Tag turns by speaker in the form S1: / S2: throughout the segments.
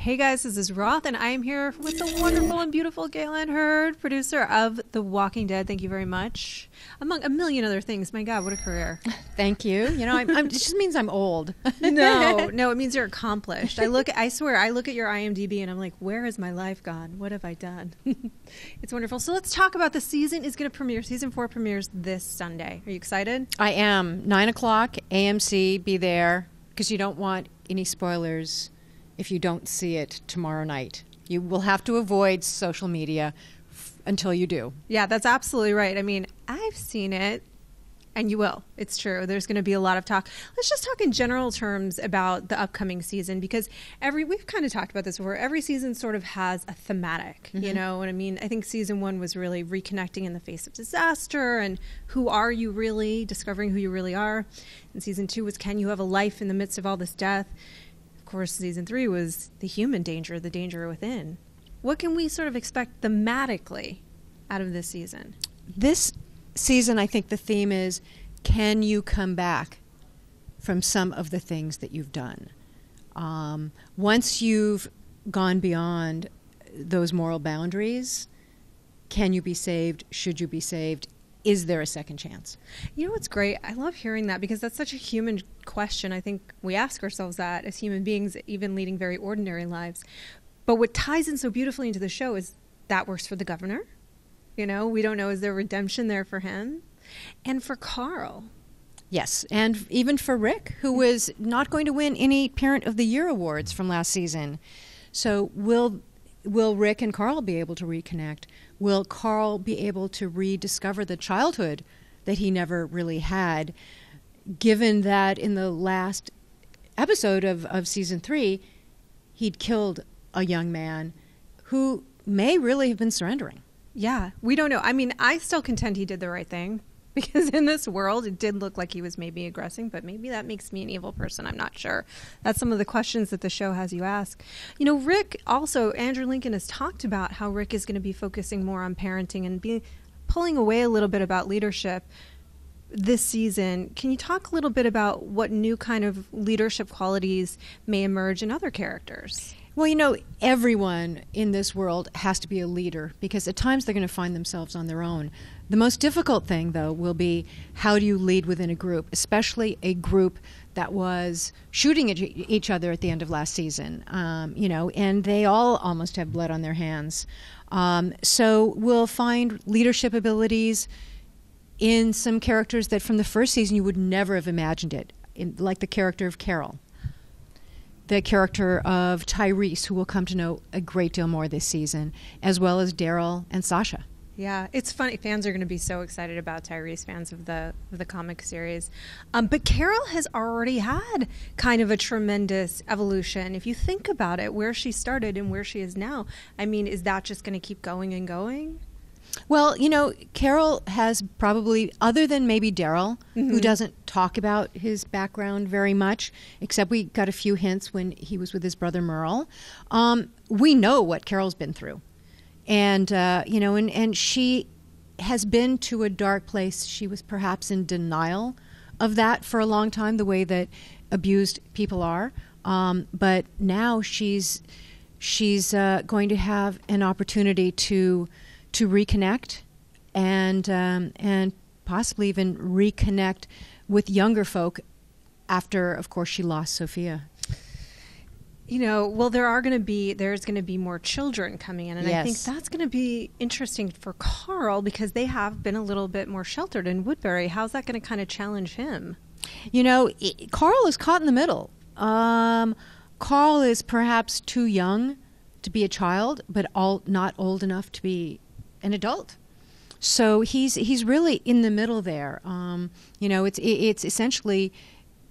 S1: Hey guys, this is Roth, and I am here with the wonderful and beautiful Gale Anne Hurd, producer of The Walking Dead. Thank you very much. Among a million other things. My God, what a career.
S2: Thank you. You know, it just means I'm old.
S1: No, it means you're accomplished. I swear, I look at your IMDb and I'm like, where has my life gone? What have I done? It's wonderful. So let's talk about the season. Is going to premiere. Season 4 premieres this Sunday. Are you excited?
S2: I am. 9 o'clock, AMC, be there, because you don't want any spoilers if you don't see it tomorrow night. You will have to avoid social media until you do.
S1: Yeah, that's absolutely right. I mean, I've seen it, and you will. It's true. There's going to be a lot of talk. Let's just talk in general terms about the upcoming season, because we've kind of talked about this before. Every season sort of has a thematic, you know what I mean? I think season 1 was really reconnecting in the face of disaster and who are you really, discovering who you really are. And season 2 was, can you have a life in the midst of all this death? Of course, season 3 was the human danger, the danger within. What can we sort of expect thematically out of this season?
S2: This season, I think the theme is, can you come back from some of the things that you've done? Once you've gone beyond those moral boundaries, can you be saved? Should you be saved? Is there a second chance?
S1: You know what's great? I love hearing that, because that's such a human question. I think we ask ourselves that as human beings, even leading very ordinary lives. But what ties in so beautifully into the show is that works for the governor. You know, we don't know, is there redemption there for him? And for Carl.
S2: Yes, and even for Rick, who was not going to win any Parent of the Year awards from last season. So will Rick and Carl be able to reconnect? Will Carl be able to rediscover the childhood that he never really had, given that in the last episode of season 3, he'd killed a young man who may really have been surrendering?
S1: Yeah, we don't know. I mean, I still contend he did the right thing, because in this world, it did look like he was maybe aggressing, but maybe that makes me an evil person. I'm not sure. That's some of the questions that the show has you ask. You know, Rick also, Andrew Lincoln has talked about how Rick is going to be focusing more on parenting and pulling away a little bit about leadership this season. Can you talk a little bit about what new kind of leadership qualities may emerge in other characters?
S2: Well, you know, everyone in this world has to be a leader, because at times they're going to find themselves on their own. The most difficult thing, though, will be, how do you lead within a group, especially a group that was shooting at each other at the end of last season, you know, and they all almost have blood on their hands. So we'll find leadership abilities in some characters that from the first season you would never have imagined it, like the character of Carol. The character of Tyrese, who we'll come to know a great deal more this season, as well as Daryl and Sasha.
S1: Yeah, it's funny. Fans are going to be so excited about Tyrese, fans of the comic series. But Carol has already had kind of a tremendous evolution. If you think about it, where she started and where she is now, I mean, is that just going to keep going and going?
S2: Well, you know, Carol has probably, other than maybe Daryl, who doesn't talk about his background very much, except we got a few hints when he was with his brother Merle, we know what Carol's been through. And, you know, and she has been to a dark place. She was perhaps in denial of that for a long time, the way that abused people are. But now she's going to have an opportunity to reconnect and possibly even reconnect with younger folk after, of course, she lost Sophia.
S1: You know, well, there's going to be more children coming in, and
S2: Yes.
S1: I think that's going to be interesting for Carl, because they have been a little bit more sheltered in Woodbury. How's that going to kind of challenge him?
S2: You know, Carl is caught in the middle. Carl is perhaps too young to be a child, but not old enough to be an adult. So he's really in the middle there. You know, it's essentially,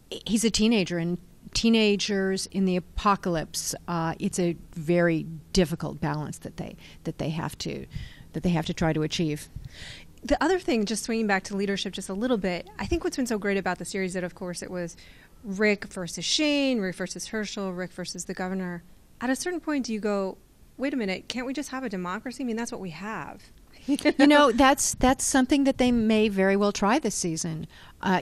S2: he's a teenager, and teenagers in the apocalypse, it's a very difficult balance that they have to try to achieve.
S1: The other thing, just swinging back to leadership just a little bit, I think what's been so great about the series that, of course, it was Rick versus Shane, Rick versus Herschel, Rick versus the governor. At a certain point, do you go, wait a minute, can't we just have a democracy? I mean, that's what we have.
S2: That's something that they may very well try this season.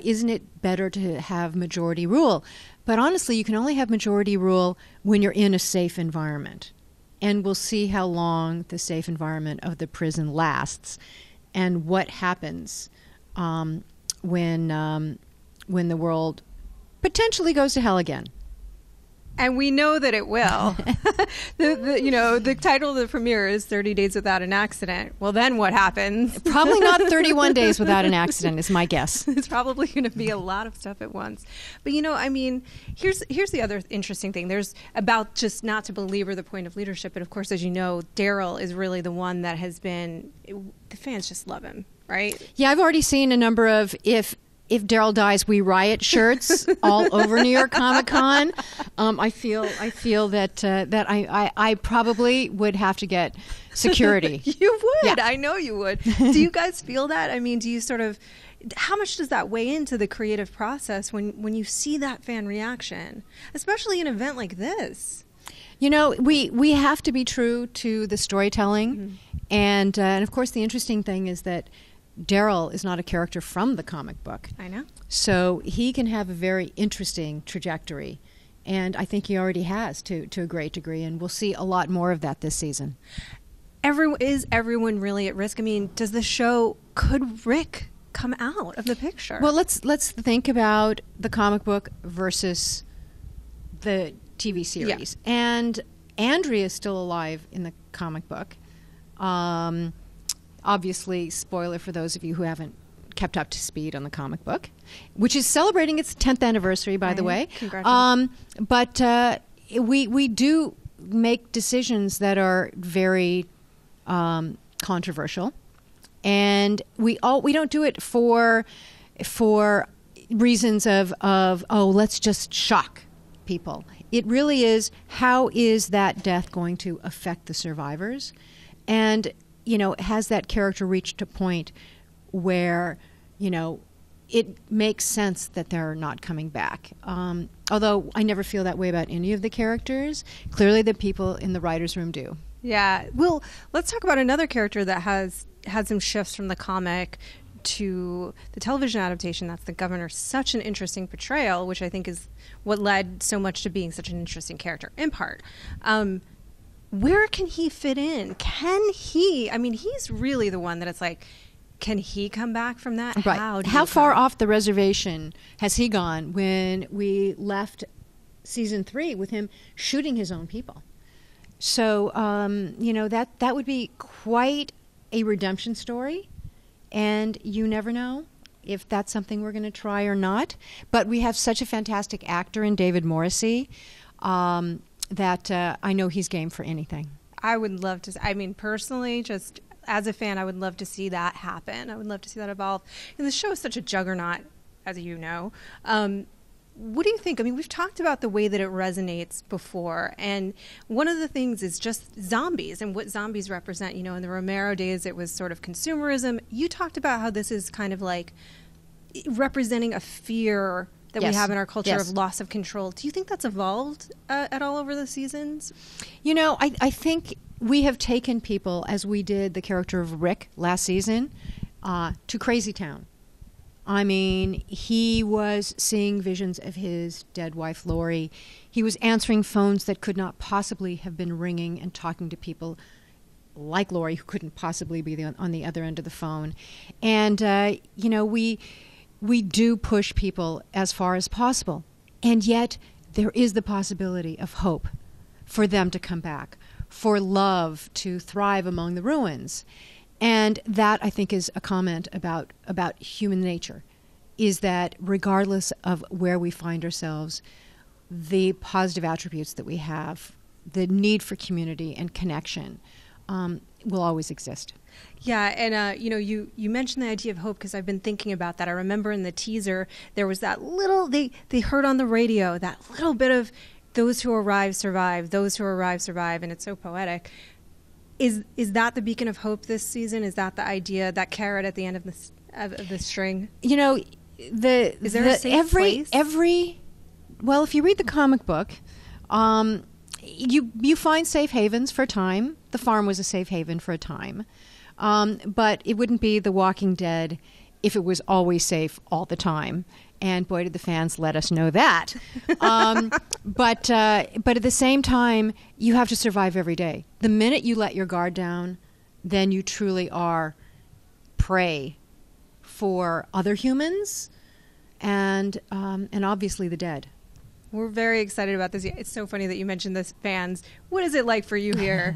S2: Isn't it better to have majority rule? But honestly, you can only have majority rule when you're in a safe environment. And we'll see how long the safe environment of the prison lasts and what happens when the world potentially goes to hell again.
S1: And we know that it will. The title of the premiere is 30 Days Without an Accident. Well, then what happens?
S2: Probably not 31 days without an accident is my guess.
S1: It's probably going to be a lot of stuff at once. But, here's the other interesting thing. There's about, just not to belabor the point of leadership, but of course, as you know, Daryl is really the one that has been, the fans just love him, right?
S2: Yeah, I've already seen a number of if Daryl dies, we riot shirts all over New York Comic Con. I feel that I probably would have to get security.
S1: You would.
S2: Yeah.
S1: I know you would. Do you guys feel that? Do you sort of, how much does that weigh into the creative process when you see that fan reaction, especially an event like this?
S2: We have to be true to the storytelling, and of course the interesting thing is that Daryl is not a character from the comic book.
S1: I know. So
S2: he can have a very interesting trajectory. And I think he already has to a great degree. And we'll see a lot more of that this season.
S1: Is everyone really at risk? Does the show, could Rick come out of the picture?
S2: Well, let's think about the comic book versus the TV series. Yeah. And Andrea is still alive in the comic book. Obviously, spoiler for those of you who haven't kept up to speed on the comic book, which is celebrating its 10th anniversary, by the way.
S1: Congratulations.
S2: But we do make decisions that are very controversial, and we don't do it for reasons of let's just shock people. It really is, how is that death going to affect the survivors? And has that character reached a point where, it makes sense that they're not coming back? Although I never feel that way about any of the characters. Clearly the people in the writer's room do.
S1: Yeah. Well, let's talk about another character that has had some shifts from the comic to the television adaptation. That's the governor. Such an interesting portrayal, which I think is what led so much to being such an interesting character, in part. Where can he fit in? Can he? He's really the one that it's like, can he come back from that?
S2: Right. How far off the reservation has he gone when we left season 3 with him shooting his own people? So, that would be quite a redemption story. And you never know if that's something we're going to try or not. But we have such a fantastic actor in David Morrissey that I know he's game for anything.
S1: I would love to. Personally, just as a fan, I would love to see that happen. I would love to see that evolve. And the show is such a juggernaut, as you know. What do you think? We've talked about the way that it resonates before. And one of the things is just zombies and what zombies represent. In the Romero days, it was sort of consumerism. You talked about how this is kind of like representing a fear that we have in our culture of loss of control. Do you think that's evolved at all over the seasons?
S2: I think we have taken people, as we did the character of Rick last season, to Crazy Town. He was seeing visions of his dead wife, Lori. He was answering phones that could not possibly have been ringing and talking to people like Lori, who couldn't possibly be on the other end of the phone. And, we do push people as far as possible. And yet there is the possibility of hope for them to come back, for love to thrive among the ruins. And that, I think, is a comment about human nature, is that regardless of where we find ourselves, the positive attributes that we have, the need for community and connection, will always exist.
S1: Yeah, and you mentioned the idea of hope because I've been thinking about that. I remember in the teaser there was that little they heard on the radio that little bit of those who arrive survive, those who arrive survive, and it's so poetic. Is that the beacon of hope this season? Is that the idea, that carrot at the end of the string?
S2: Is there a safe place? Well, if you read the comic book, you find safe havens for a time. The farm was a safe haven for a time. But it wouldn't be The Walking Dead if it was always safe all the time. And boy, did the fans let us know that. But at the same time, you have to survive every day. The minute you let your guard down, then you truly are prey for other humans and obviously the dead.
S1: We're very excited about this. It's so funny that you mentioned this, fans. What is it like for you here?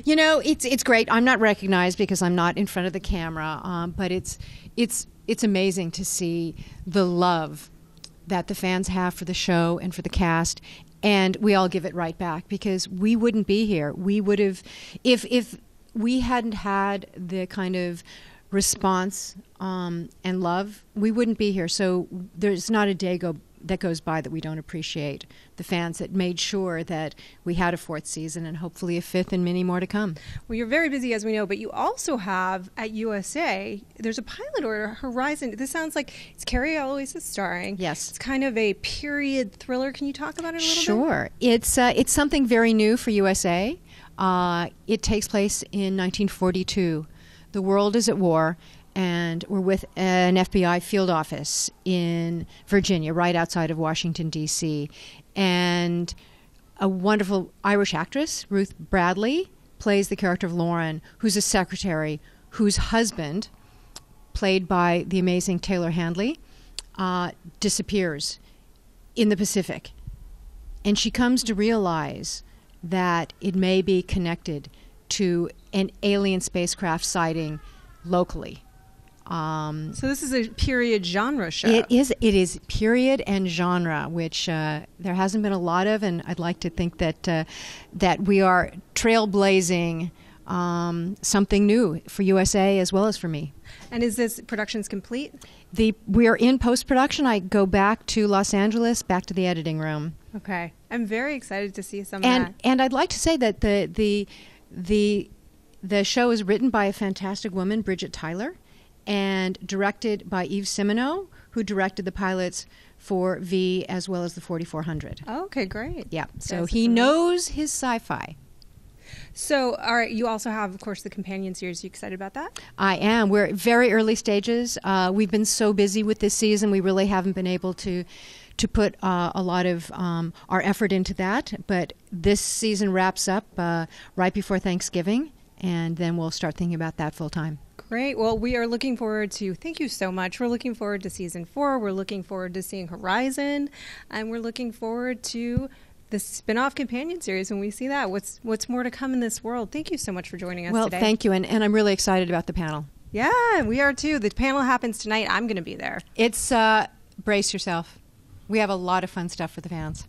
S2: It's great. I'm not recognized because I'm not in front of the camera, but it's amazing to see the love that the fans have for the show and for the cast, and we all give it right back because we wouldn't be here. We would have, if we hadn't had the kind of response and love, we wouldn't be here. So there's not a day that goes by that we don't appreciate the fans that made sure that we had a 4th season and hopefully a 5th and many more to come.
S1: Well, you're very busy, as we know, but you also have at USA, there's a pilot order, Horizon. This sounds like it's Carrie Elwes is starring.
S2: Yes.
S1: It's kind of a period thriller. Can you talk about it a little bit?
S2: Sure. It's something very new for USA. It takes place in 1942. The world is at war, and we're with an FBI field office in Virginia, right outside of Washington, D.C. And a wonderful Irish actress, Ruth Bradley, plays the character of Lauren, who's a secretary whose husband, played by the amazing Taylor Handley, disappears in the Pacific. And she comes to realize that it may be connected to an alien spacecraft sighting locally.
S1: So this is a period genre show.
S2: It is period and genre, which there hasn't been a lot of, and I'd like to think that we are trailblazing something new for USA as well as for me.
S1: And is this production's complete?
S2: We are in post-production. I go back to Los Angeles, back to the editing room.
S1: Okay. I'm very excited to see some of that.
S2: And I'd like to say that the show is written by a fantastic woman, Bridget Tyler, and directed by Yves Simoneau, who directed the pilots for V as well as the 4400.
S1: Oh, okay, great.
S2: Yeah, so he knows his sci-fi.
S1: So, all right, you also have, of course, the companion series. Are you excited about that?
S2: I am. We're at very early stages. We've been so busy with this season, we really haven't been able to put a lot of our effort into that. But this season wraps up right before Thanksgiving, and then we'll start thinking about that full time.
S1: Great. Well, we are looking forward to, thank you so much. We're looking forward to season 4. We're looking forward to seeing Horizon, and we're looking forward to the spin-off companion series when we see that. What's more to come in this world? Thank you so much for joining us today.
S2: Well, thank you, and I'm really excited about the panel.
S1: Yeah, we are too. The panel happens tonight. I'm going to be there.
S2: It's brace yourself. We have a lot of fun stuff for the fans.